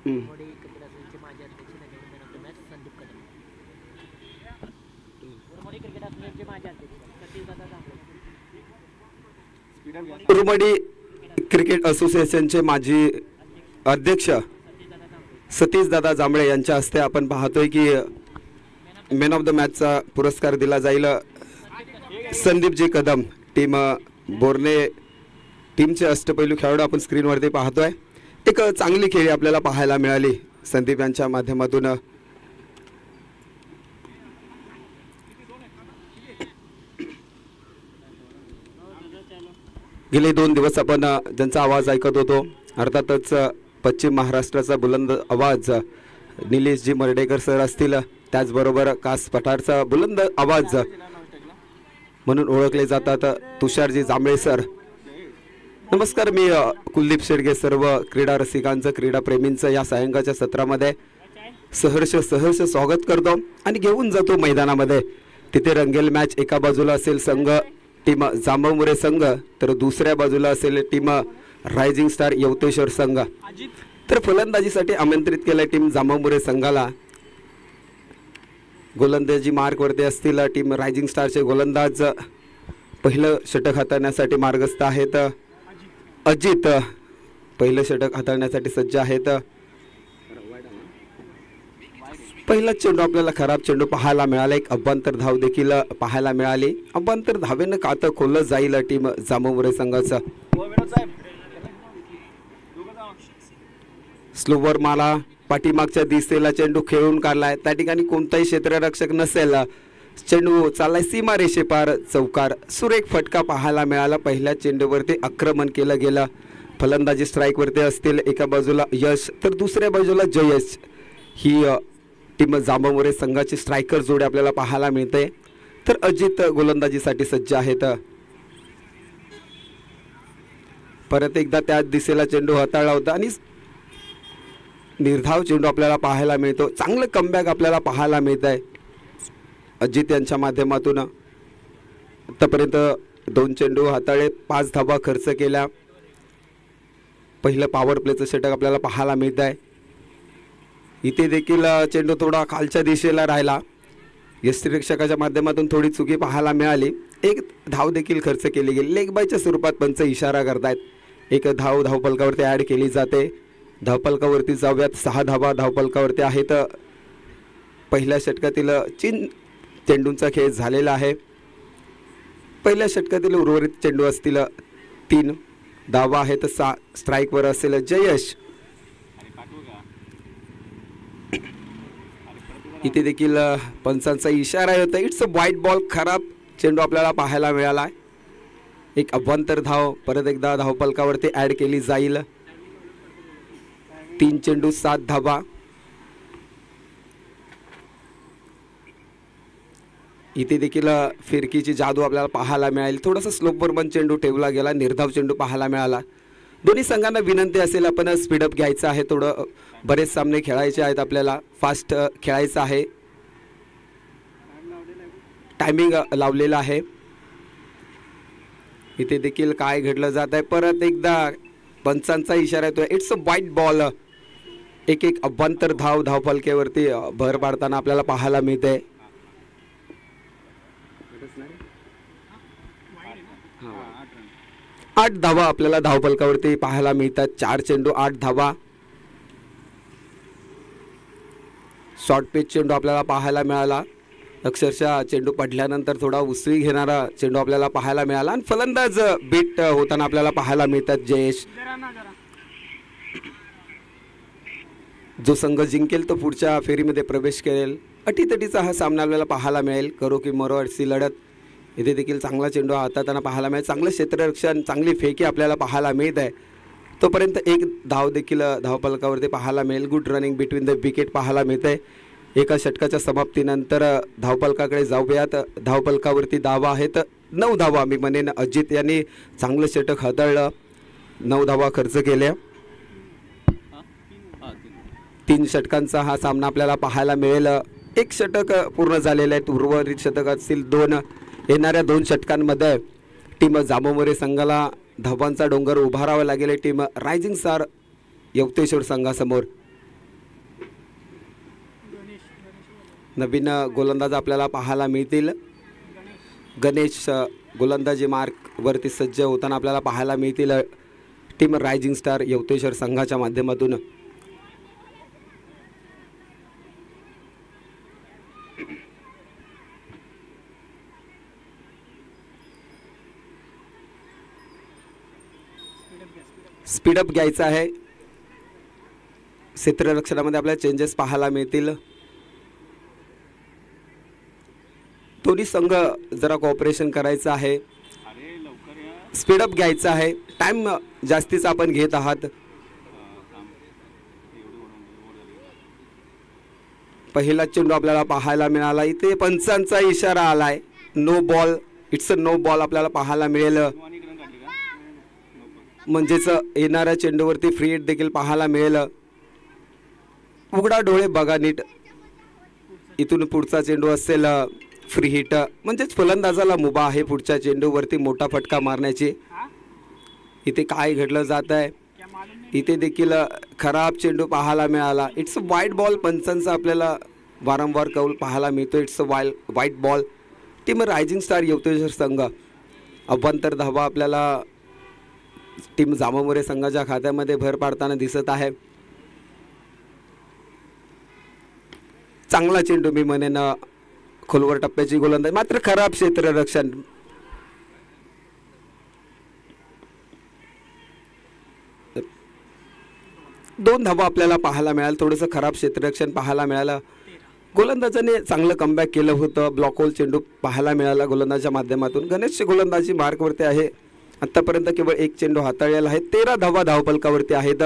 मोडी cricket असोसिएशनचे माजी अध्यक्ष नवीन man of the match Sandeep Kadam. Modi cricket असोसिएशनचे माजी अध्यक्ष सतीशदादा जांभळे. कुरुमडी क्रिकेट असोसिएशनचे माजी अध्यक्ष सतीशदादा जांभळे यांच्या हस्ते आपण पाहतोय की मॅन ऑफ द मॅचचा पुरस्कार दिला जाईल संदीपजी कदम. टीम बोर्ने टीमचे अष्टपैलू खेळाडू आपण स्क्रीनवरती पाहतोय. एक चांगली खेळी आपल्याला पाहायला मिळाली संदीप यांच्या माध्यमातून. गेले 2 दिवस आपण ज्यांचा आवाज ऐकत होतो अर्थातच पश्चिम महाराष्ट्राचा बुलंद आवाज निलेशजी मर्डेकर सर असतील, त्याचबरोबर कास पठारचा बुलंद आवाज म्हणून ओळखले जातात तुषारजी जांभळे सर. नमस्कार, मी कुलदीप शेडगे. सर्व क्रीडा रसिकांचं क्रीडाप्रेमींचं या सायंकाळच्या सत्रामध्ये सहर्ष स्वागत करतो आणि घेऊन जातो मैदानामध्ये. तिथे रंगेल मॅच. एका बाजूला असेल संघ टीम जांभमुरे संघ, तर दुसऱ्या बाजूला असेल टीम रायझिंग स्टार यवतेश्वर संघ. तर फलंदाजीसाठी आमंत्रित केलं टीम जांभमुरे संघाला. गोलंदाजी मार्कवरती असतील टीम रायझिंग स्टारचे गोलंदाज. पहिलं षटक हाताळण्यासाठी मार्गस्थ आहेत अजित. पहिलं षटक हाताळण्यासाठी सज्ज आहेत. पहिला चेंडू आपल्याला खराब चेंडू पाहायला मिळाला. एक अभ्यंतर धाव देखील पाहायला मिळाली. अभ्यंतर धावेनं खातं खोललं जाईल टीम जांभमुरे संघाचं. स्लोवर माला पाठीमागच्या दिशेला चेंडू खेळून काढलाय. त्या ठिकाणी कोणताही क्षेत्ररक्षक नसेल. चेंडू चाललाय सीमारेषे पार चौकार. सुरेख फटका पाहायला मिळाला. पहिल्या चेंडूवरती आक्रमण केलं गेलं. फलंदाजी स्ट्राईकवरती असतील. एका बाजूला यश तर दुसऱ्या बाजूला जयश. ही टीम जांभमुरे संघाची स्ट्रायकर जोडी आपल्याला पाहायला मिळते. तर अजित गोलंदाजीसाठी सज्ज आहेत. परत एकदा त्याच दिशेला चेंडू हाताळला होता आणि निर्धाव चेंडू आपल्याला पाहायला मिळतो. चांगलं कमबॅक आपल्याला पाहायला मिळत आहे अजित यांच्या माध्यमातून. आतापर्यंत 2 चेंडू हाताळे, 5 धावा खर्च केल्या. पहिलं पॉवर प्लेचं षटक आपल्याला पाहायला मिळत आहे. इथे देखील चेंडू थोडा खालच्या दिशेला राहिला. यष्टिरक्षकाच्या माध्यमातून थोडी चुकी पाहायला मिळाली. 1 धाव देखील खर्च केली गेली. लेग बायच्या स्वरूपात पंच इशारा करतायत. 1 धाव धावफलकावरती ॲड केली जाते. धावफलकावरती जाऊयात. 6 धावा धावफलकावरती आहेत. पहिल्या षटकातील 3 चेंडूंचा खेळ झालेला आहे. पहिल्या षटकातील उर्वरित चेंडू असतील 3 धावा आहेत. 6 स्ट्राईकवर असेल जयश. इथे देखील पंचांचा इशारा होता. It's a white ball. खराब चेंडू आपल्याला पाहायला मिळाला. 1 अभ्यंतर धाव परत एकदा धावफलकावरती ॲड केली जाईल. 3 चेंडू 7 धावा. इथे देखील फिरकीची जादू आपल्याला पाहायला मिळाली. थोडासा स्लोपवर पण चेंडू ठेवला गेला. निर्धाव चेंडू पाहायला मिळाला. दोन्ही संघांना विनंती असेल आपण स्पीडअप घ्यायचं आहे. थोडं बरेच सामने खेळायचे आहेत आपल्याला. फास्ट खेळायचं आहे. टायमिंग लावलेला आहे. इथे देखील काय घडलं जात आहे. परत एकदा पंचांचा इशारा येतोय. It's a white ball. 1 अभ्यंतर धाव धावफलकेवरती भर पाडताना आपल्याला पाहायला मिळते. 8 धावा आपल्याला धावफलकावरती पाहायला मिळतात. 4 चेंडू 8 धावा. शॉर्ट पिच चेंडू आपल्याला पाहायला मिळाला. अक्षरशः चेंडू पडल्यानंतर थोडा उसळी घेणारा चेंडू आपल्याला पाहायला मिळाला आणि फलंदाज बीट होताना आपल्याला पाहायला मिळतात जयेश. जो संघ जिंकेल तो पुढच्या फेरीमध्ये प्रवेश करेल. अटीतटीचा हा सामना आपल्याला पाहायला मिळेल. करो की मरो अशी लढत. इथे देखील चांगला चेंडू हाताळताना पाहायला मिळेल. चांगलं क्षेत्ररक्षण, चांगली फेकी आपल्याला पाहायला मिळत आहे. तोपर्यंत 1 धाव देखील धावफलकावरती पाहायला मिळेल. Good running between the wicket पाहायला मिळते. एका षटकाच्या समाप्तीनंतर धावफलकाकडे जाऊयात. धावफलकावरती धावा आहेत 9 धावा. मी म्हणेन अजित यांनी चांगलं षटक हाताळलं. 9 धावा खर्च केल्या. 3 षटकांचा हा सामना आपल्याला पाहायला मिळेल. 1 षटक पूर्ण झालेलं आहे. उर्वरित षटक असतील 2. येणाऱ्या 2 षटकांमध्ये टीम जांभमुरे संघाला धावांचा डोंगर उभारावा लागेल. टीम रायझिंग स्टार यवतेश्वर संघासमोर. नवीन गोलंदाज आपल्याला पाहायला मिळतील. गणेश गोलंदाजी मार्कवरती सज्ज होताना आपल्याला पाहायला मिळतील टीम रायझिंग स्टार यवतेश्वर संघाच्या माध्यमातून. स्पीडअप घ्यायचा आहे. क्षेत्ररक्षणामध्ये आपल्याला चेंजेस पाहायला मिळतील. दोन्ही संघ जरा कॉपरेशन करायचं आहे. स्पीडअप घ्यायचं आहे. टाइम जास्तीचा आपण घेत आहात. पहिला चेंडू आपल्याला पाहायला मिळाला. इथे पंचांचा इशारा आलाय. No ball. It's a no ball आपल्याला पाहायला मिळेल. म्हणजेच येणाऱ्या चेंडूवरती फ्री हिट देखील पाहायला मिळेल. उघडा डोळे बघा नीट. इथून पुढचा चेंडू असेल फ्री हिट. म्हणजेच फलंदाजाला मुभा आहे पुढच्या चेंडूवरती मोठा फटका मारण्याची. इथे काय घडलं जात आहे. इथे देखील खराब चेंडू पाहायला मिळाला. इट्स अ वाईट बॉल. पंचांचा आपल्याला वारंवार कौल पाहायला मिळतो. इट्स अ वाईट ball. Team rising star Yavateshwar संघ अभ्यंतर धावा आपल्याला टीम जांभोरे संघाच्या खात्यामध्ये भर पाडताना दिसत आहे. चांगला चेंडू मी म्हणेन. खोलवर टप्प्याची गोलंदाजी मात्र खराब क्षेत्ररक्षण. दोन धावा आपल्याला पाहायला मिळाल. थोडंसं खराब क्षेत्ररक्षण पाहायला मिळालं. गोलंदाजाने चांगलं कमबॅक केलं होतं. ब्लॉक होल चेंडू पाहायला मिळाला गोलंदाजाच्या माध्यमातून. गणेशची गोलंदाजी मार्कवरती आहे. आतापर्यंत केवळ एक चेंडू हाताळलेला आहे. 13 धावा धावफलकावरती आहेत.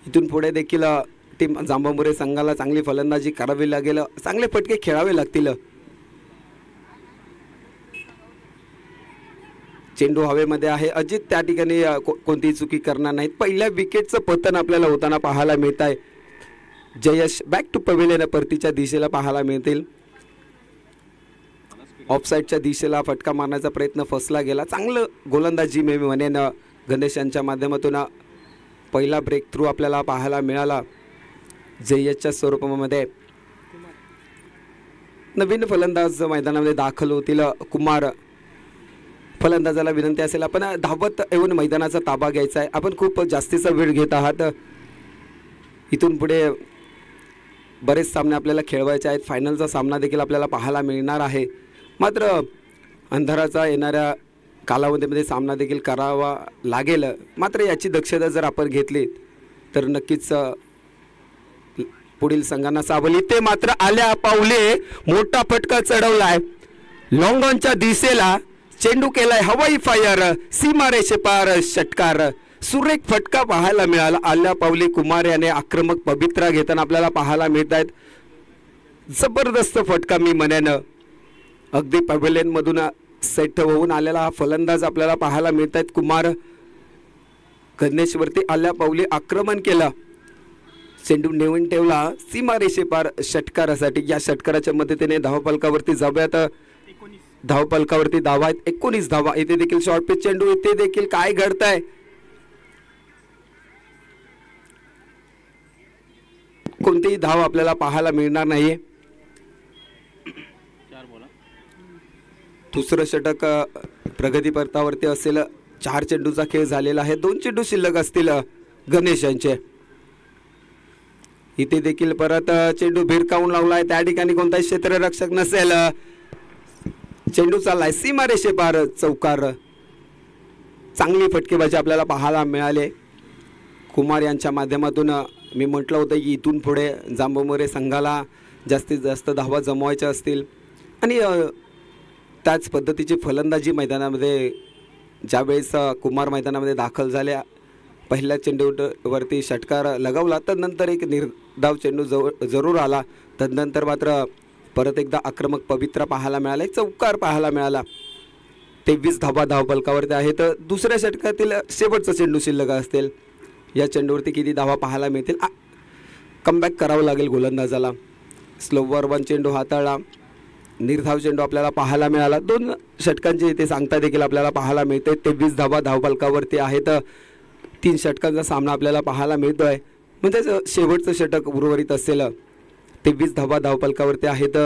इथून पुढे देखील टीम जांभोरे संघाला चांगली फलंदाजी करावी लागेल. चांगले फटके खेळावे लागतील. चेंडू हवेमध्ये आहे. अजित त्या ठिकाणी कोणतीही चुकी करणार नाहीत. पहिल्या विकेटचं पतन आपल्याला होताना पाहायला मिळत आहे. जयश बॅक टू पवेलियन परतीच्या दिशेला पाहायला मिळतील. ऑफसाईडच्या दिशेला फटका मारण्याचा प्रयत्न फसला गेला. चांगलं गोलंदाजी मी म्हणेन गणेश यांच्या माध्यमातून. पहिला ब्रेक थ्रू आपल्याला पाहायला मिळाला जय्यदच्या स्वरूपामध्ये. नवीन फलंदाज मैदानामध्ये दाखल होतील. कुमार फलंदाजाला विनंती असेल आपण धावत येऊन मैदानाचा ताबा घ्यायचा आहे. आपण खूप जास्तीचा वेळ घेत आहात. इथून पुढे बरेच सामने आपल्याला खेळवायचे आहेत. फायनलचा सामना देखील आपल्याला पाहायला मिळणार आहे. मात्र अंधाराचा येणाऱ्या कालावधीमध्ये सामना देखील करावा लागेल. मात्र याची दक्षता जर आपण घेतली तर नक्कीच पुढील संघांना सावली. ते मात्र आल्या पावले मोठा फटका चढवलाय. लॉंग ऑनच्या दिशेला चेंडू केलाय हवाई फायर. सीमारेषे पार षटकार. सुरेख फटका पाहायला मिळाला. आल्या पावली कुमार याने आक्रमक पवित्रा घेताना आपल्याला पाहायला मिळत आहेत. जबरदस्त फटका मी म्हणेन. अगदी पवेलियन मधून सेट होऊन आलेला हा फलंदाज आपल्याला पाहायला मिळत आहेत. कुमार गणेशवरती आल्या पावली आक्रमण केलं. चेंडू नेऊन ठेवला सीमारेषे पार षटकारासाठी. या षटकाराच्या मदतीने धावफलकावरती जाऊयात. धावफलकावरती धावा आहेत 19 धावा. इथे देखील शॉर्ट पिच चेंडू. इथे देखील काय घडतंय. कोणतीही धाव आपल्याला पाहायला मिळणार नाहीये. दुसरं षटक प्रगती पथावरती असेल. 4 चेंडूचा खेळ झालेला आहे. 2 चेंडू शिल्लक असतील गणेश यांचे. इथे देखील परत चेंडू भिरकावून लावलाय. त्या ठिकाणी कोणताही क्षेत्ररक्षक नसेल. चेंडू चाललाय सीमारेषे पार चौकार. चांगली फटकेबाजी आपल्याला पाहायला मिळाले कुमार यांच्या माध्यमातून. मी म्हटलं होतं की इथून पुढे जांभोरे संघाला जास्तीत जास्त धावा जमवायच्या असतील आणि त्याच पद्धतीची फलंदाजी मैदानामध्ये ज्यावेळेस कुमार मैदानामध्ये दाखल झाल्या. पहिल्या चेंडूवरती षटकार लगावला. तदनंतर एक निर्धाव चेंडू जरूर आला. तदनंतर मात्र परत एकदा आक्रमक पवित्रा पाहायला मिळाला. चौकार पाहायला मिळाला. 23 धावा धावफलकावरती आहेत. दुसऱ्या षटकातील शेवटचा चेंडू शिल्लक असतील. या चेंडूवरती किती धावा पाहायला मिळतील. कमबॅक करावं लागेल गोलंदाजाला. स्लोवर 1 चेंडू हाताळला. निर्धाव चेंडू आपल्याला पाहायला मिळाला. 2 षटकांचे इथे सांगता देखील आपल्याला पाहायला मिळते. 23 धावा धावफलकावरती आहेत. 3 षटकांचा सामना आपल्याला पाहायला मिळतोय. म्हणजे शेवटचं षटक उर्वरित असेल 23 धावा धावपलकावरती आहेत.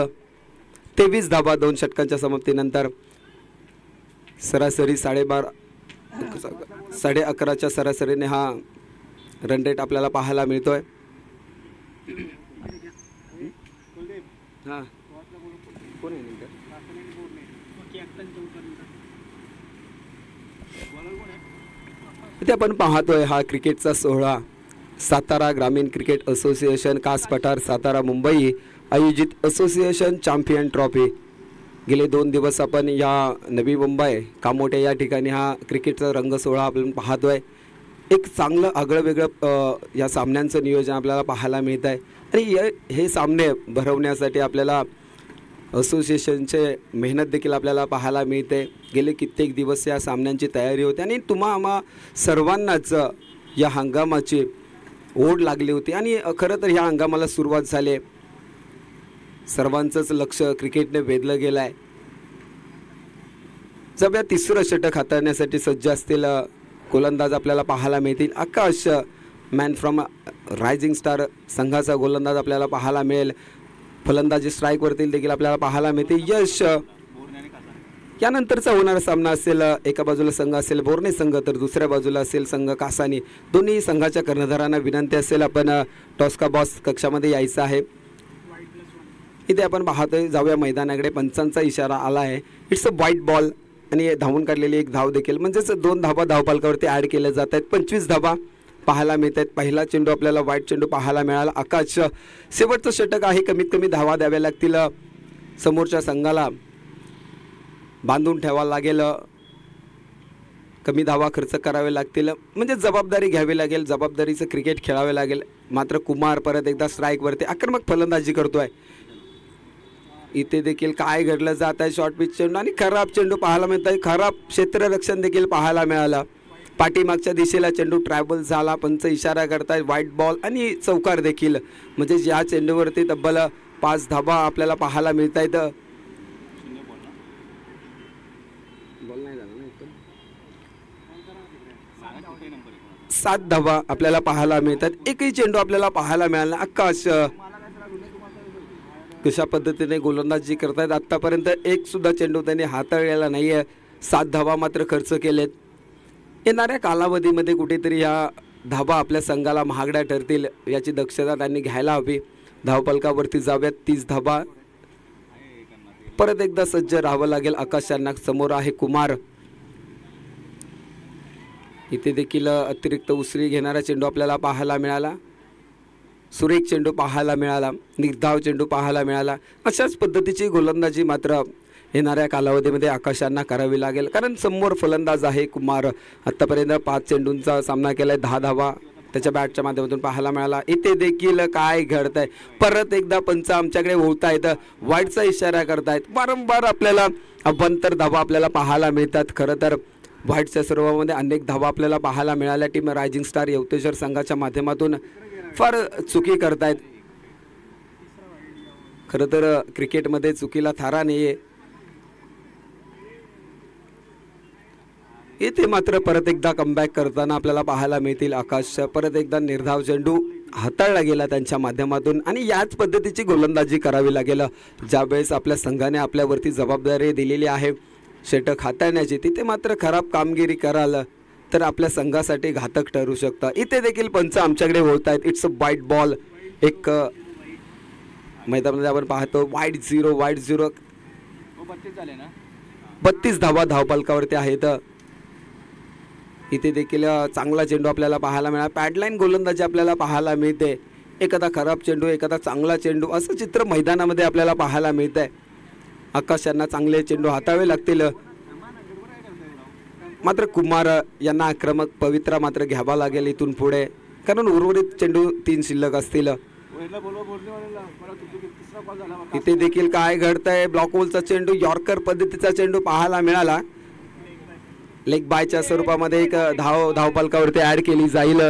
23 धावा 2 षटकांच्या समाप्तीनंतर. सरासरी 11:30च्या सरासरीने हा रन रेट आपल्याला पाहायला मिळतोय. इथे आपण पाहतोय हा क्रिकेटचा सोहळा सातारा ग्रामीण क्रिकेट असोसिएशन कास पठार सातारा मुंबई आयोजित असोसिएशन चॅम्पियन ट्रॉफी. गेले 2 दिवस आपण या नवी मुंबई कामोठे या ठिकाणी हा क्रिकेटचा रंग सोहळा आपण पाहतोय. एक चांगलं आगळं वेगळं या सामन्यांचं नियोजन आपल्याला पाहायला मिळत आहे. आणि हे सामने भरवण्यासाठी आपल्याला असोसिएशनचे मेहनत देखील आपल्याला पाहायला मिळते. गेले कित्येक दिवस या सामन्यांची तयारी होती आणि आम्हा सर्वांनाच या हंगामाची ओढ लागली होती. आणि खरं तर ह्या हंगामाला सुरुवात झाली. सर्वांचंच लक्ष क्रिकेटने वेधलं गेलं आहे. जर या 3रं षटक हाताळण्यासाठी सज्ज असतील गोलंदाज आपल्याला पाहायला मिळतील. आकाश मॅन फ्रॉम रायझिंग स्टार संघाचा गोलंदाज आपल्याला पाहायला मिळेल. फलंदाजी स्ट्राईकवरती देखील आपल्याला पाहायला मिळते. यश यानंतरचा होणारा सामना असेल एका बाजूला संघ असेल बोर्णे संघ तर दुसऱ्या बाजूला असेल संघ कासानी. दोन्ही संघाच्या कर्णधारांना विनंती असेल आपण टॉस्का बॉस कक्षामध्ये यायचं आहे. इथे आपण पाहतोय जाऊया मैदानाकडे. पंचांचा इशारा आला आहे. इट्स अ व्हाईट बॉल आणि धावून काढलेली एक धाव देखील म्हणजेच 2 धावा धावपालकावरती ॲड केल्या जात आहेत. 25 धावा पाहायला मिळत आहेत. पहिला चेंडू आपल्याला व्हाईट चेंडू पाहायला मिळाला. आकाश शेवटचं षटक आहे. कमीत कमी धावा द्याव्या लागतील. समोरच्या संघाला बांधून ठेवावं लागेल. कमी धावा खर्च करावे लागतील. म्हणजे जबाबदारी घ्यावी लागेल. जबाबदारीचं क्रिकेट खेळावे लागेल. मात्र कुमार परत एकदा स्ट्राईकवरती आक्रमक फलंदाजी करतोय. इथे देखील काय घडलं जात आहे. शॉर्ट पिच चेंडू आणि खराब चेंडू पाहायला मिळत आहे. खराब क्षेत्ररक्षण देखील पाहायला मिळालं. पाठीमागच्या दिशेला चेंडू ट्रॅव्हल झाला. पंच इशारा करतायत व्हाईट बॉल आणि चौकार देखील. म्हणजे या चेंडूवरती तब्बल 5 धावा आपल्याला पाहायला मिळत आहेत. 7 धावा आपल्याला पाहायला मिळतात. एकही चेंडू आपल्याला पाहायला मिळाला. आकाश कशा पद्धतीने गोलंदाजी करतायत. आत्तापर्यंत एक सुद्धा चेंडू त्यांनी हाताळलेला नाही आहे. 7 धावा मात्र खर्च केलेत. येणाऱ्या कालावधीमध्ये कुठेतरी ह्या धावा आपल्या संघाला महागड्या ठरतील याची दक्षता त्यांनी घ्यायला हवी. धावपलकावरती जाव्यात. 30 धावा परत एकदा सज्ज राहावं लागेल. आकाश यांना समोर आहे कुमार. इथे देखील अतिरिक्त उसळी घेणारा चेंडू आपल्याला पाहायला मिळाला. सुरेख चेंडू पाहायला मिळाला. निर्धाव चेंडू पाहायला मिळाला. अशाच पद्धतीची गोलंदाजी मात्र येणाऱ्या कालावधीमध्ये आकाशांना करावी लागेल. कारण समोर फलंदाज आहे कुमार. आत्तापर्यंत 5 चेंडूंचा सामना केला आहे. 10 धावा त्याच्या बॅटच्या माध्यमातून पाहायला मिळाला. इथे देखील काय घडत आहे. परत एकदा पंच आमच्याकडे होतायत. वाईटचा इशारा करतायत. वारंवार आपल्याला अभ्यंतर धावा आपल्याला पाहायला मिळतात. खरं तर व्हाईटच्या सर्वांमध्ये अनेक धावा आपल्याला पाहायला मिळाल्या. टीम रायझिंग स्टार यवतेश्वर संघाच्या माध्यमातून फार चुकी करतायत. खरं तर क्रिकेटमध्ये चुकीला थारा नाही आहे. इथे मात्र परत एकदा कमबॅक करताना आपल्याला पाहायला मिळतील. आकाश परत एकदा निर्धाव चेंडू हाताळला गेला त्यांच्या माध्यमातून आणि याच पद्धतीची गोलंदाजी करावी लागेल. ज्यावेळेस आपल्या संघाने आपल्यावरती जबाबदारी दिलेली आहे षटक हाताळण्याची, तिथे मात्र खराब कामगिरी कराल तर आपल्या संघासाठी घातक ठरू शकतं. इथे देखील पंच आमच्याकडे बोलत आहेत. इट्स अ वाईट बॉल. एक मैदानामध्ये आपण पाहतो वाईट 0 32 धावा धावपलकावरती आहेत. इथे देखील चांगला चेंडू आपल्याला पाहायला मिळाला. पॅडलाईन गोलंदाजी आपल्याला पाहायला मिळते. एखादा खराब चेंडू एखादा चांगला चेंडू असं चित्र मैदानामध्ये आपल्याला पाहायला मिळतंय. आकाश यांना चांगले चेंडू हाताळावे लागतील. मात्र कुमार यांना आक्रमक पवित्रा मात्र घ्यावा लागेल इथून पुढे, कारण उर्वरित चेंडू 3 शिल्लक असतील. इथे देखील काय घडतंय. ब्लॉक होलचा चेंडू यॉर्कर पद्धतीचा चेंडू पाहायला मिळाला. लेग बायच्या स्वरूपामध्ये एक धावपलकावरती ऍड केली जाईल.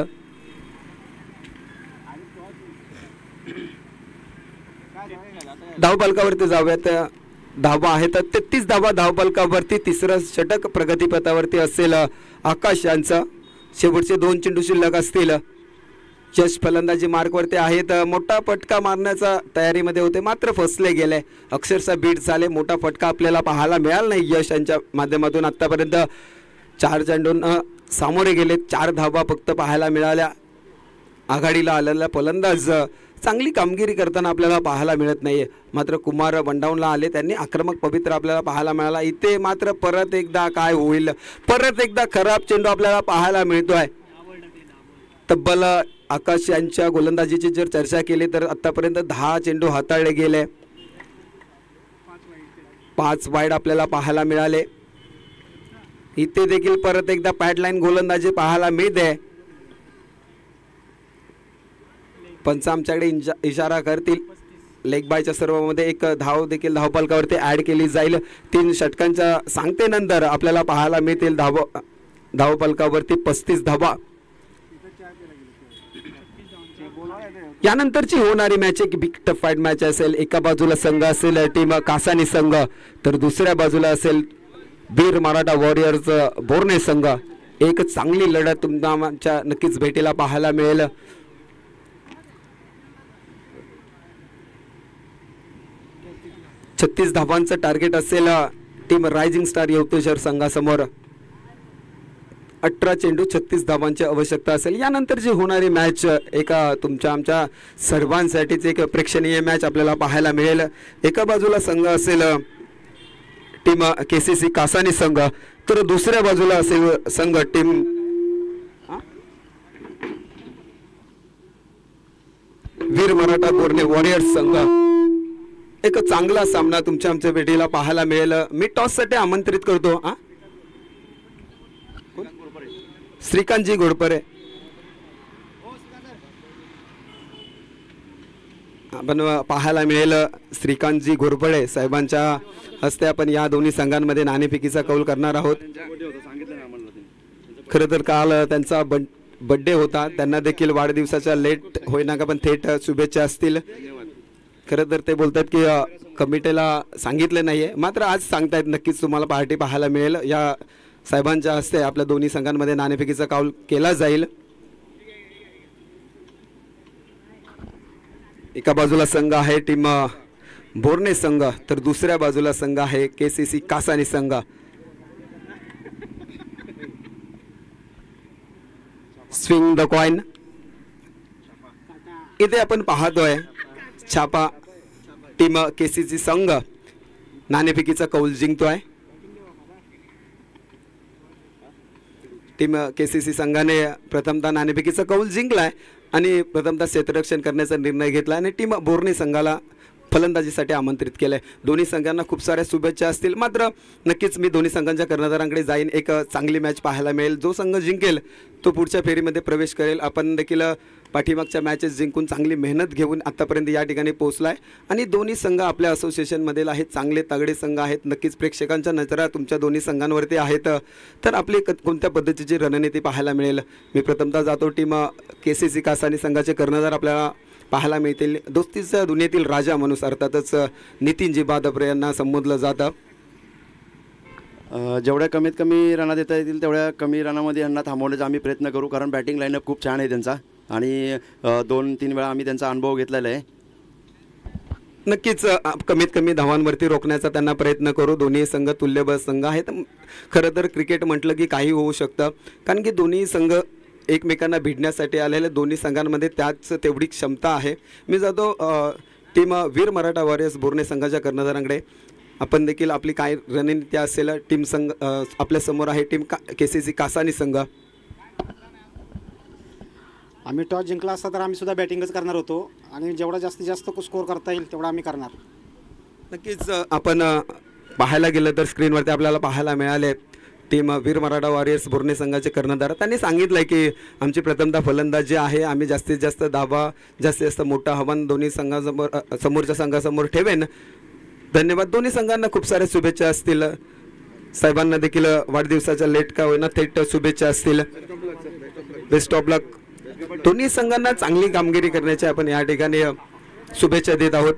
धावपलकावरती जाऊयात. धावा आहेत 33 धावा धावपलकावरती. 3रं षटक प्रगतीपथावरती असेल आकाश यांचं. शेवटचे 2 चेंडू शिल्लक असतील. यश फलंदाजी मार्कवरती आहेत. मोठा फटका मारण्याचा तयारीमध्ये होते मात्र फसले गेले. अक्षरशः बीट झाले. मोठा फटका आपल्याला पाहायला मिळाला नाही यश यांच्या माध्यमातून. आत्तापर्यंत 4 चेंडूंना सामोरे गेले. 4 धावा फक्त पाहायला मिळाल्या. आघाडीला आलेला फलंदाज चांगली कामगिरी करताना आपल्याला पाहायला मिळत नाहीये. मात्र कुमार बंडाऊनला आले. त्यांनी आक्रमक पवित्र आपल्याला पाहायला मिळाला. इथे मात्र परत एकदा काय होईल. परत एकदा खराब चेंडू आपल्याला पाहायला मिळतोय. तब्बल आकाश यांच्या गोलंदाजीची जर चर्चा केली तर आतापर्यंत 10 चेंडू हाताळले गेले. 5 वाईड आपल्याला पाहायला मिळाले. इथे देखील परत एकदा पॅडलाईन गोलंदाजी पाहायला मिळते. पंच आमच्याकडे इशारा करतील. लेग बायच्या सर्वांमध्ये एक धाव देखील धावफलकावरती ॲड केली जाईल. 3 षटकांच्या सांगतेनंतर आपल्याला पाहायला मिळतील धावफलकावरती 35 धावा. यानंतरची होणारी मॅच एक बिग टफ फाईट मॅच असेल. एका बाजूला संघ असेल टीम कासानी संघ, तर दुसऱ्या बाजूला असेल वीर मराठा वॉरियर्स बोर्णे संघ. एक चांगली लढत तुमच्या नक्कीच भेटीला पाहायला मिळेल. 36 धावांचं टार्गेट असेल टीम रायझिंग स्टार येवतेश्वर संघासमोर. 18 चेंडू 36 धावांची आवश्यकता असेल. यानंतर जी होणारी मॅच एका आमच्या सर्वांसाठीच एक प्रेक्षणीय मॅच आपल्याला पाहायला मिळेल. एका बाजूला संघ असेल टीम KCC कासानी संघ, तर दुसऱ्या बाजूला असेल संघ टीम वीर मराठा बोर्णे वॉरियर्स संघ. एक चांगला सामना तुमच्या आमच्या भेटीला पाहायला मिळेल. मी टॉस साठी आमंत्रित करतो श्रीकांतजी घोडपरे. आपण पाहायला मिळेल श्रीकांतजी घोरपडे साहेबांच्या हस्ते आपण या दोन्ही संघांमध्ये नाणेफेकीचा कौल करणार आहोत. खरं तर काल त्यांचा बर्थडे होता. त्यांना देखील वाढदिवसाच्या लेट होईना का पण थेट शुभेच्छा असतील. खरं तर ते बोलतात की कमिटीला सांगितले नाहीये, मात्र आज सांगतायत. नक्कीच तुम्हाला पार्टी पाहायला मिळेल. या साहेबांच्या हस्ते आपल्या दोन्ही संघांमध्ये नाणेफेकीचा कौल केला जाईल. एका बाजूला संघ आहे टीम बोर्णे संघ, तर दुसऱ्या बाजूला संघ आहे KCC कासानी संघ. Swing the coin. इथे आपण पाहतोय छापा. टीम KCC संघ नाणेफेकीचा कौल जिंकतोय. टीम KCC संघाने प्रथमतः नाणेफेकीचा कौल जिंकलाय आणि प्रथमतः क्षेत्ररक्षण करण्याचा निर्णय घेतला आणि टीम बोर्णे संघाला फलंदाजीसाठी आमंत्रित केलंय. दोन्ही संघांना खूप साऱ्या शुभेच्छा असतील. मात्र नक्कीच मी दोन्ही संघांच्या कर्णधारांकडे जाईन. एक चांगली मॅच पाहायला मिळेल. जो संघ जिंकेल तो पुढच्या फेरीमध्ये प्रवेश करेल. आपण देखील पाठीमागच्या मॅचेस जिंकून चांगली मेहनत घेऊन आतापर्यंत या ठिकाणी पोहोचलाय आणि दोन्ही संघ आपल्या असोसिएशनमधील आहेत. चांगले तगडे संघ आहेत. नक्कीच प्रेक्षकांच्या नजरा तुमच्या दोन्ही संघांवरती आहेत. तर आपली कोणत्या पद्धतीची रणनीती पाहायला मिळेल. मी प्रथमतः जातो टीम KCC कासानी संघाचे कर्णधार आपल्याला पाहायला मिळतील. दोस्तीच्या दुनियेतील राजा माणूस अर्थातच नितीनजी बादपरे यांना संबोधलं जातं. जेवढ्या कमीत कमी रना देता येतील तेवढ्या कमी रनामध्ये यांना थांबवण्याचा आम्ही प्रयत्न करू, कारण बॅटिंग लाईनअप खूप छान आहे त्यांचा आणि 2-3 वेळा आम्ही त्यांचा अनुभव घेतलेला आहे. नक्कीच कमीत कमी धावांवरती रोखण्याचा त्यांना प्रयत्न करू. दोन्ही संघ तुल्यबळ संघ आहेत. खरं तर क्रिकेट म्हटलं की काही होऊ शकतं, कारण की दोन्ही संघ एकमेकांना भिडण्यासाठी आलेल्या दोन्ही संघांमध्ये त्याच तेवढी क्षमता आहे. मी जातो टीम वीर मराठा वॉरियर्स बोर्णे संघाच्या कर्णधारांकडे. आपण देखील आपली काय रणनीती असेल. टीम संघ आपल्यासमोर आहे टीम KCC कासानी संघ. आम्ही टॉस जिंकला असता तर आम्ही सुद्धा बॅटिंगच करणार होतो आणि जेवढा जास्तीत जास्त स्कोर करता येईल तेवढा आम्ही करणार. नक्कीच आपण पाहायला गेलं तर स्क्रीनवरती आपल्याला पाहायला मिळाले टीम वीर मराठा वॉरियर्स बोर्णे संघाचे कर्णधार. त्यांनी सांगितलं की आमची प्रथमतः फलंदाजी आहे. आम्ही जास्तीत जास्त धावा जास्तीत जास्त मोठं आव्हान दोन्ही समोरच्या संघासमोर ठेवेन. धन्यवाद. दोन्ही संघांना खूप साऱ्या शुभेच्छा असतील. साहेबांना देखील वाढदिवसाच्या लेट का होईना थेट शुभेच्छा असतील. बेस्ट ऑफ लक. दोन्ही संघांना चांगली कामगिरी करण्याची आपण या ठिकाणी शुभेच्छा देत आहोत.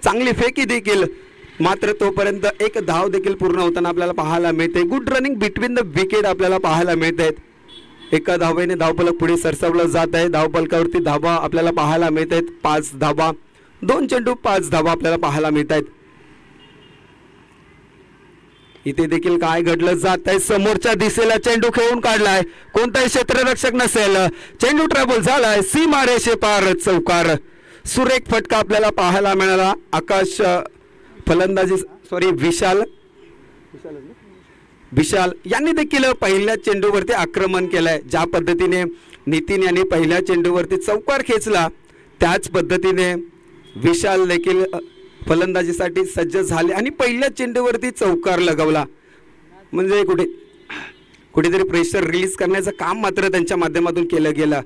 चांगली फेकी देखील, मात्र तोपर्यंत एक धाव देखील पूर्ण होताना आपल्याला पाहायला मिळते. Good running between the wicket आपल्याला पाहायला मिळत आहेत. एका धावेने धावफलक पुढे सरसावलं जात आहे. धावफलकावरती धावा आपल्याला पाहायला मिळत आहेत 5 धावा. 2 चेंडू 5 धावा आपल्याला पाहायला मिळत आहेत. इथे देखील काय घडलं जात आहे, समोरच्या दिशेला चेंडू खेळून काढलाय, कोणताही क्षेत्ररक्षक नसेल, चेंडू ट्रॅव्हल झालाय सीमारेषे पार, चौकार. सुरेख फटका आपल्याला पाहायला मिळाला. आकाश फलंदाजी विशाल यांनी देखील पहिल्या चेंडूवरती आक्रमण केलंय. ज्या पद्धतीने नितीन यांनी पहिल्या चेंडूवरती चौकार खेचला त्याच पद्धतीने विशाल देखील फलंदाजीसाठी सज्ज झाले आणि पहिल्या चेंडूवरती चौकार लगवला. म्हणजे कुठेतरी प्रेशर रिलीज करण्याचं काम मात्र त्यांच्या माध्यमातून केलं गेलं.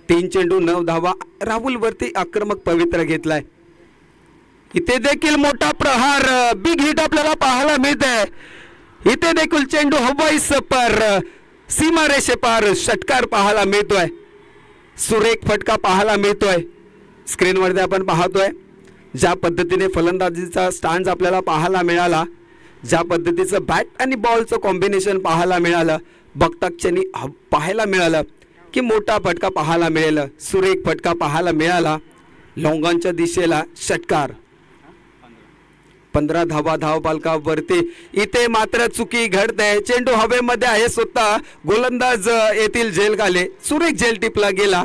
3 चेंडू 9 धावा. राहुल वरती आक्रमक पवित्र घेतलाय. इथे देखील मोठा प्रहार, बिग हिट आपल्याला पाहायला मिळतंय. इथे देखील चेंडू हवाई सपर, सीमारेषे पार, षटकार पाहायला मिळतोय. सुरेख फटका पाहायला मिळतोय. स्क्रीनवरती आपण पाहतोय ज्या पद्धतीने फलंदाजीचा स्टान्स आपल्याला पाहायला मिळाला, ज्या पद्धतीचं बॅट आणि बॉलचं कॉम्बिनेशन पाहायला मिळालं, बघता क्षणी पाहायला मिळालं की मोठा फटका पाहायला मिळेल, सुरेख फटका पाहायला मिळाला. लॉंगांच्या दिशेला षटकार. 15 धावा धावपालकावरती. इथे मात्र चुकी घडते. चेंडू हवेमध्ये आहे, स्वतः गोलंदाज येथील झेल घाले, सुरेख झेल टिपला गेला.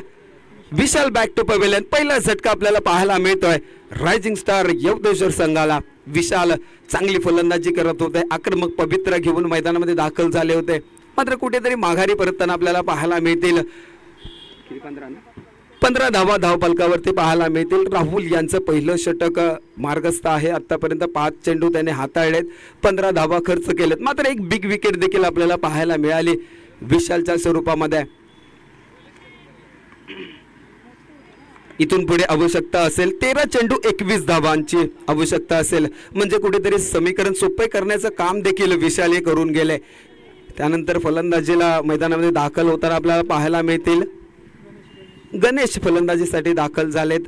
विशाल बॅक टू पवेलियन. पहिला झटका आपल्याला पाहायला मिळतोय रायझिंग स्टार यवतेश्वर संघाला. विशाल चांगली फलंदाजी करत होते, आक्रमक पवित्र घेऊन मैदानामध्ये दाखल झाले होते, मात्र कुठेतरी माघारी परतताना आपल्याला पाहायला मिळतील. 15 धावा धावफलकावरती पाहायला मिळतील. राहुल यांचं पहिलं षटक मार्गस्थ आहे. आतापर्यंत 5 चेंडू त्याने हाताळलेत, 15 धावा खर्च केलेत, मात्र एक बिग विकेट देखील आपल्याला पाहायला मिळाली विशालच्या स्वरूपामध्ये. इथून पुढे आवश्यकता असेल 13 चेंडू 21 धावांची आवश्यकता असेल, म्हणजे कुठेतरी समीकरण सोपे करण्याचं काम देखील विशाल हे करून गेले. त्यानंतर फलंदाजीला मैदानामध्ये दाखल होताना आपल्याला पाहायला मिळतील गणेश फलंदाजीसाठी दाखल झालेत.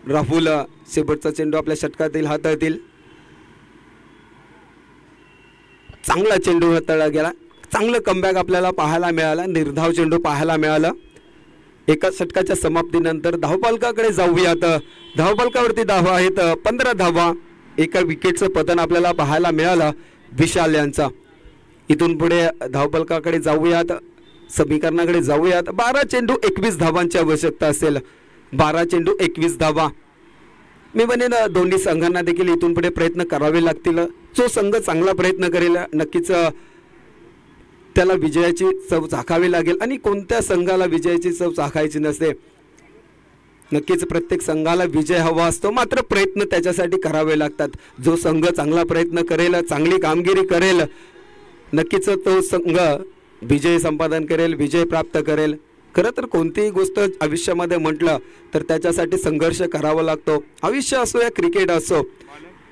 राहुल शेवटचा चेंडू आपल्या षटकातील हाताळतील. चांगला चेंडू हाताळला गेला, चांगलं कमबॅक आपल्याला पाहायला मिळाला, निर्धाव चेंडू पाहायला मिळाला. एका षटकाच्या समाप्तीनंतर धावफलकाकडे जाऊयात. धावफलकावरती धावा आहेत 15 धावा. एका विकेटचं पतन आपल्याला पाहायला मिळालं विशाल यांचा. इथून पुढे धावफलकाकडे जाऊयात, समीकरणाकडे जाऊयात. 12 चेंडू 21 धावांची आवश्यकता असेल. 12 चेंडू 21 धावा. मी म्हणेन दोन्ही संघांना देखील इथून पुढे प्रयत्न करावे लागतील. जो संघ चांगला प्रयत्न करेल नक्कीच त्याला विजयाची चव चाखावी लागेल, आणि कोणत्या संघाला विजयाची चव चाखायची नसते. नक्कीच प्रत्येक संघाला विजय हवा असतो, मात्र प्रयत्न त्याच्यासाठी करावे लागतात. जो संघ चांगला प्रयत्न करेल, चांगली कामगिरी करेल, नक्कीच तो संघ विजय संपादन करेल, विजय प्राप्त करेल. खरं तर कोणतीही गोष्ट आयुष्यामध्ये म्हटलं तर त्याच्यासाठी संघर्ष करावा लागतो. आयुष्य असो या क्रिकेट असो,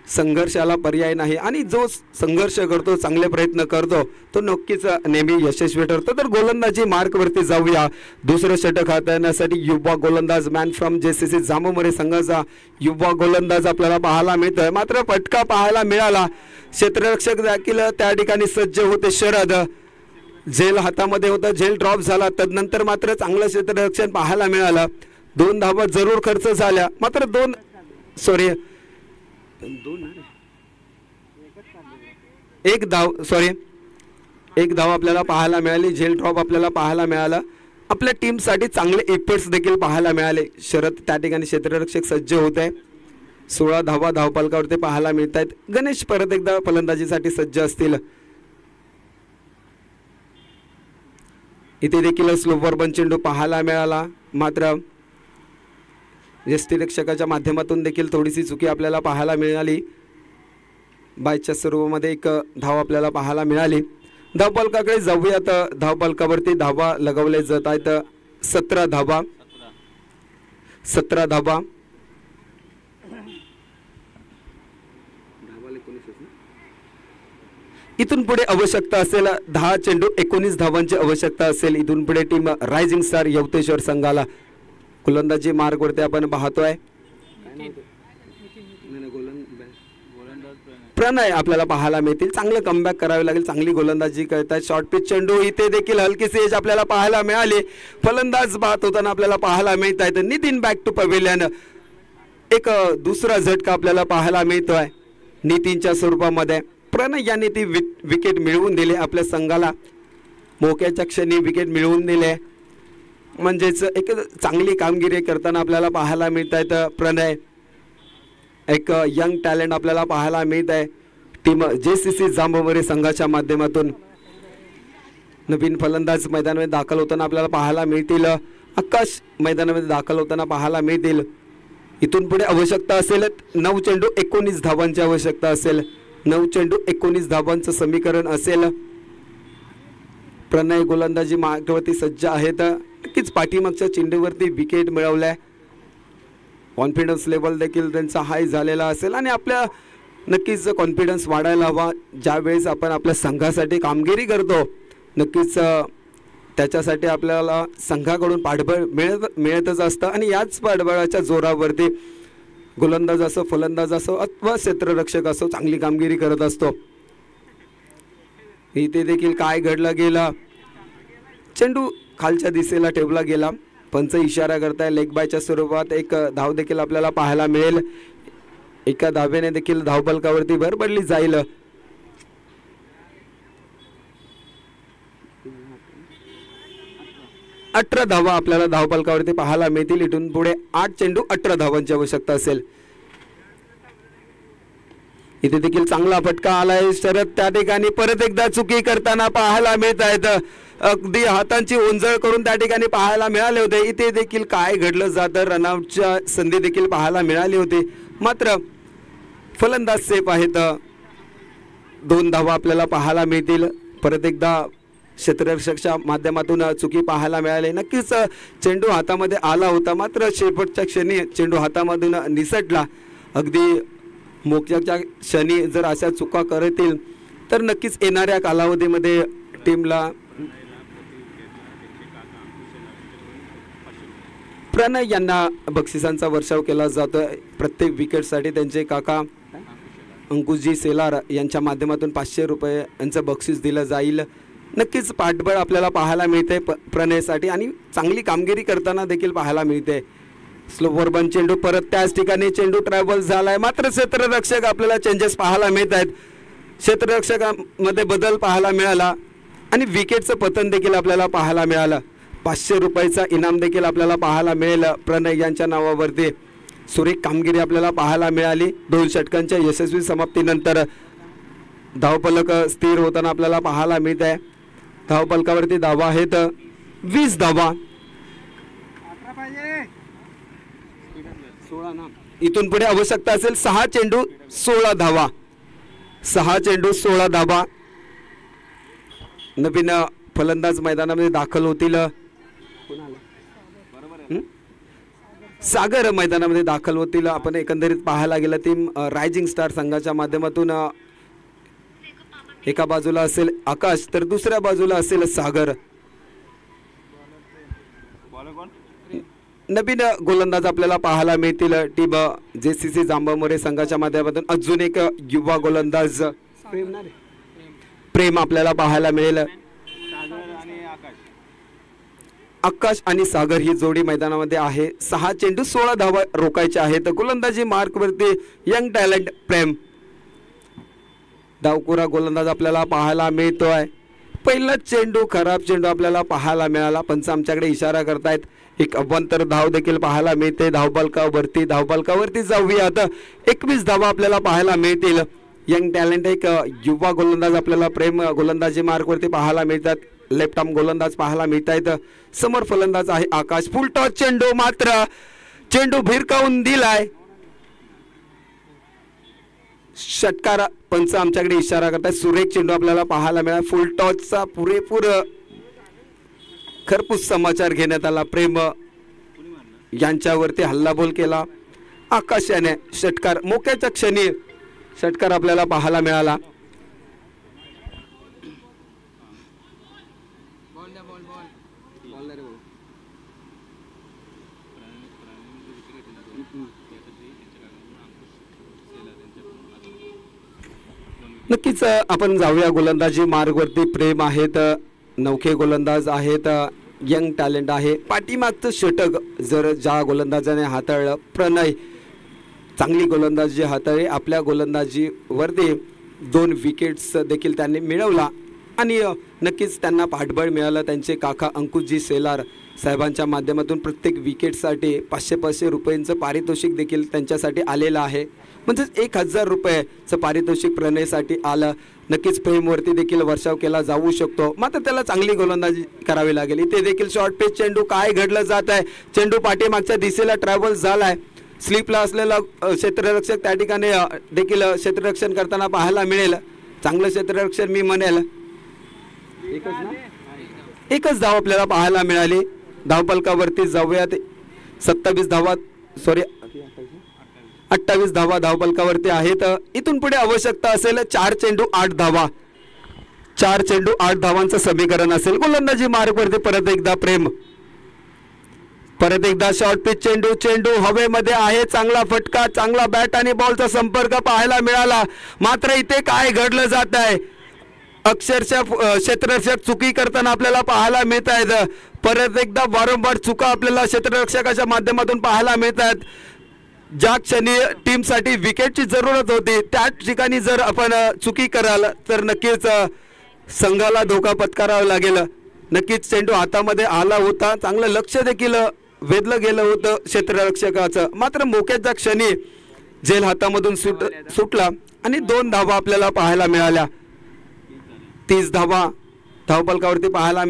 संघर्षाला पर्याय नाही, आणि जो संघर्ष करतो, चांगले प्रयत्न करतो, तो नक्कीच नेहमी यशस्वी ठरतो. तर गोलंदाजी मार्कवरती जाऊया. दुसरं षटक हाताळण्यासाठी युवा गोलंदाज मॅन फ्रॉम JCC जांभूमरे संघाचा युवा गोलंदाज आपल्याला पाहायला मिळतोय, मात्र फटका पाहायला मिळाला. क्षेत्ररक्षक देखील त्या ठिकाणी सज्ज होते. शरद झेल हातामध्ये होतं, झेल ड्रॉप झाला. तदनंतर मात्र चांगलं क्षेत्ररक्षण पाहायला मिळालं. 2 धावा जरूर खर्च झाल्या, मात्र एक धाव आपल्याला पाहायला मिळाली. झेल ड्रॉप आपल्याला पाहायला मिळाला. आपल्या टीमसाठी चांगले एफर्ट्स देखील पाहायला मिळाले. शरद त्या ठिकाणी क्षेत्ररक्षक सज्ज होत आहे. 16 धावा धावफलकावरती पाहायला मिळत आहेत. गणेश परत एकदा फलंदाजीसाठी सज्ज असतील. इथे देखील स्लोवर बन चेंडू पाहायला मिळाला, मात्र यष्टीरक्षकाच्या माध्यमातून देखील थोडीशी चुकी आपल्याला पाहायला मिळाली. बायच्या स्वरूपामध्ये एक धाव आपल्याला पाहायला मिळाली. धावफलकाकडे जाऊयात. धावफलकावरती धावा लगवले जात आहेत. 17 धावा. इथून पुढे आवश्यकता असेल 10 चेंडू 19 धावांची आवश्यकता असेल. इथून पुढे टीम रायझिंग स्टार यवतेश्वर संघाला. गोलंदाजी मार्गवरती आपण पाहतोय प्रणय आपल्याला पाहायला मिळतील. चांगलं कमबॅक करावे लागेल. चांगली गोलंदाजी करतात. शॉर्ट पिच चेंडू इथे देखील हलकीशी एज आपल्याला पाहायला मिळाली. फलंदाज बाद होताना आपल्याला पाहायला मिळत आहे. Nitin back to pavilion. एक दुसरा झटका आपल्याला पाहायला मिळतोय नितीनच्या स्वरूपामध्ये. प्रणय यांनी ती विकेट मिळवून दिली आपल्या संघाला. मोक्याच्या क्षणी विकेट मिळवून दिले. म्हणजेच एक चांगली कामगिरी करताना आपल्याला पाहायला मिळत आहेत प्रणय. एक यंग टॅलेंट आपल्याला पाहायला मिळत आहे टीम JCC जांभोवरे संघाच्या माध्यमातून. नवीन फलंदाज मैदानामध्ये दाखल होताना आपल्याला पाहायला मिळतील. आकाश मैदानामध्ये दाखल होताना पाहायला मिळतील. इथून पुढे आवश्यकता असेल 9 चेंडू 19 धावांची आवश्यकता असेल. 9 चेंडू 19 धावांचं समीकरण असेल. प्रणय गोलंदाजी मार्गावरती सज्ज आहेत. नक्कीच पाठीमागच्या चेंडूवरती विकेट मिळवल्या. कॉन्फिडन्स लेवल देखील त्यांचा हाय झालेला असेल आणि आपल्या नक्कीच कॉन्फिडन्स वाढायला हवा. ज्यावेळेस आपण आपल्या संघासाठी कामगिरी करतो नक्कीच त्याच्यासाठी आपल्याला संघाकडून पाठबळ मिळतच असतं आणि याच पाठबळाच्या जोरावरती गोलंदाज असो फलंदाज असो अथवा क्षेत्ररक्षक असो चांगली कामगिरी करत असतो. इथे देखील काय घडलं गेलं. चेंडू खालच्या दिशेला ठेवला गेला. पंच इशारा करताय लेग बायच्या स्वरूपात. एक धाव देखील आपल्याला पाहायला मिळेल. एका धावेने देखील धावफलकावरती भर पडली जाईल. अठरा धावा आपल्याला धावफलकावरती पाहायला मिळतील. इथून पुढे 8 चेंडू 18 धावांची आवश्यकता असेल. इथे देखील चांगला फटका आलाय. शरद त्या ठिकाणी परत एकदा चुकी करताना पाहायला मिळत आहेत. अगदी हातांची ओंजळ करून त्या ठिकाणी पाहायला मिळाले होते. इथे देखील काय घडलं जातं. रनआउटच्या संधी देखील पाहायला मिळाली होती. मात्र फलंदाज सेफ आहेत. 2 धावा आपल्याला पाहायला मिळतील. परत एकदा क्षेत्ररक्षकच्या माध्यमातून चुकी पाहायला मिळाली. नक्कीच चेंडू हातामध्ये आला होता मात्र शेवटच्या क्षणी चेंडू हातामधून निसटला. अगदी मोक्याच्या क्षणी जर अशा चुका करतील तर नक्कीच येणाऱ्या कालावधीमध्ये टीमला प्रणय यांना बक्षिसांचा वर्षाव केला जातोय. प्रत्येक विकेटसाठी त्यांचे काका अंकुशजी सेलार यांच्या माध्यमातून 500 रुपये यांचं बक्षीस दिलं जाईल. नक्कीच पाठबळ आपल्याला पाहायला मिळते प्रणयसाठी आणि चांगली कामगिरी करताना देखील पाहायला मिळते. स्लोवर बन चेंडू परत त्याच ठिकाणी चेंडू ट्रॅव्हल झालाय. मात्र क्षेत्ररक्षक आपल्याला चेंजेस पाहायला मिळत आहेत. क्षेत्ररक्षकामध्ये बदल पाहायला मिळाला आणि विकेटचं पतन देखील आपल्याला पाहायला मिळालं. 500 रुपयाचा इनाम देखील आपल्याला पाहायला मिळेल प्रणय यांच्या नावावरती. सुरेख कामगिरी आपल्याला पाहायला मिळाली. 2 षटकांच्या यशस्वी समाप्तीनंतर धावफलक स्थिर होताना आपल्याला पाहायला मिळत आहे. धावफलकावरती धावा आहेत 20 धावा. इथून पुढे आवश्यकता असेल 6 चेंडू 16 धावा. 6 चेंडू 16 धावा. नवीन फलंदाज मैदानामध्ये दाखल होतील. सागर मैदानामध्ये दाखल होतील. आपण एकंदरीत पाहायला गेलं टीम रायझिंग स्टार संघाच्या माध्यमातून एका बाजूला असेल आकाश तर दुसऱ्या बाजूला असेल सागर. नवीन गोलंदाज आपल्याला पाहायला मिळतील टीम JCC जांभोवरे संघाच्या माध्यमातून. अजून एक युवा गोलंदाज प्रेम आपल्याला पाहायला मिळेल. आकाश आणि सागर ही जोडी मैदानामध्ये आहे. 6 चेंडू 16 धावा रोखायचे आहेत. गोलंदाजी मार्कवरती यंग टॅलेंट प्रेम. डावकुरा गोलंदाज आपल्याला पाहायला मिळतोय. पहिला चेंडू खराब चेंडू आपल्याला पाहायला मिळाला. पंच आमच्याकडे इशारा करतायत. एक अभ्यंतर धाव देखील पाहायला मिळते. धावफलकावरती जाऊयात. 21 धावा आपल्याला पाहायला मिळतील. यंग टॅलेंट एक युवा गोलंदाज आपल्याला प्रेम गोलंदाजी मार्कवरती पाहायला मिळतात. लेफ्ट आर्म गोलंदाज पाहायला मिळत आहेत. समोर फलंदाज आहे आकाश. फुल टॉस चेंडू मात्र चेंडू भिरकावून दिलाय. षटकार पंच आमच्याकडे इशारा करतात. सुरेख चेंडू आपल्याला पाहायला मिळाला. फुल टॉसचा पुरेपूर खरपूस समाचार घेण्यात आला. प्रेम यांच्यावरती हल्लाबोल केला आकाश याने. षटकार मोक्याच्या क्षणी षटकार आपल्याला पाहायला मिळाला. नक्कीच आपण जाऊया गोलंदाजी मार्गवरती. प्रेम आहेत, नौखे गोलंदाज आहेत, यंग टॅलेंट आहे. पाठीमागचं षटक जर ज्या गोलंदाजाने हाताळलं, प्रणय चांगली गोलंदाजी हाताळली. आपल्या गोलंदाजीवरती 2 विकेट्स देखील त्यांनी मिळवला आणि नक्कीच त्यांना पाठबळ मिळालं. त्यांचे काका अंकुशजी सेलार साहेबांच्या माध्यमातून प्रत्येक विकेटसाठी 500 रुपयांचं पारितोषिक देखील त्यांच्यासाठी आलेलं आहे. म्हणजेच 1000 रुपयाचं पारितोषिक प्रणयसाठी आलं. नक्कीच प्रेमवरती देखील वर्षाव केला जाऊ शकतो, मात्र त्याला चांगली गोलंदाजी करावी लागेल. इथे देखील शॉर्ट पिच चेंडू, काय घडलं जात आहे. चेंडू पाठीमागच्या दिशेला ट्रॅव्हल झाला आहे. स्लिपला असलेला क्षेत्ररक्षक त्या ठिकाणी देखील क्षेत्ररक्षण करताना पाहायला मिळेल. चांगलं क्षेत्ररक्षण मी म्हणेल. एकच धाव आपल्याला पाहायला मिळाली. धावपलकावरती जाऊयात. 28 धावा धावपलकावरती आहेत. इथून पुढे आवश्यकता असेल 4 चेंडू 8 धावा. 4 चेंडू 8 धावांचं समीकरण असेल. गोलंदाजी मार्गवरती परत एकदा प्रेम. परत एकदा शॉर्ट पिच चेंडू. चेंडू हवेमध्ये आहे. चांगला फटका, चांगला बॅट आणि बॉलचा संपर्क पाहायला मिळाला. मात्र इथे काय घडलं जात आहे. अक्षरशः क्षेत्ररक्षक चुकी करताना आपल्याला पाहायला मिळत आहेत. परत एकदा वारंवार चुका आपल्याला क्षेत्ररक्षकाच्या माध्यमातून पाहायला मिळत आहेत. ज्या क्षणी टीमसाठी विकेटची जरूरत होती त्या ठिकाणी जर आपण चुकी कराल तर नक्कीच संघाला धोका पत्करावा लागेल. नक्कीच चेंडू हातामध्ये आला होता. चांगलं लक्ष देखील वेधलं गेलं होतं क्षेत्ररक्षकाचं. मात्र मोक्याच्या क्षणी झेल हातामधून सुटला आणि 2 धावा आपल्याला पाहायला मिळाल्या. 30 धावा धावपलकावरती पाहायला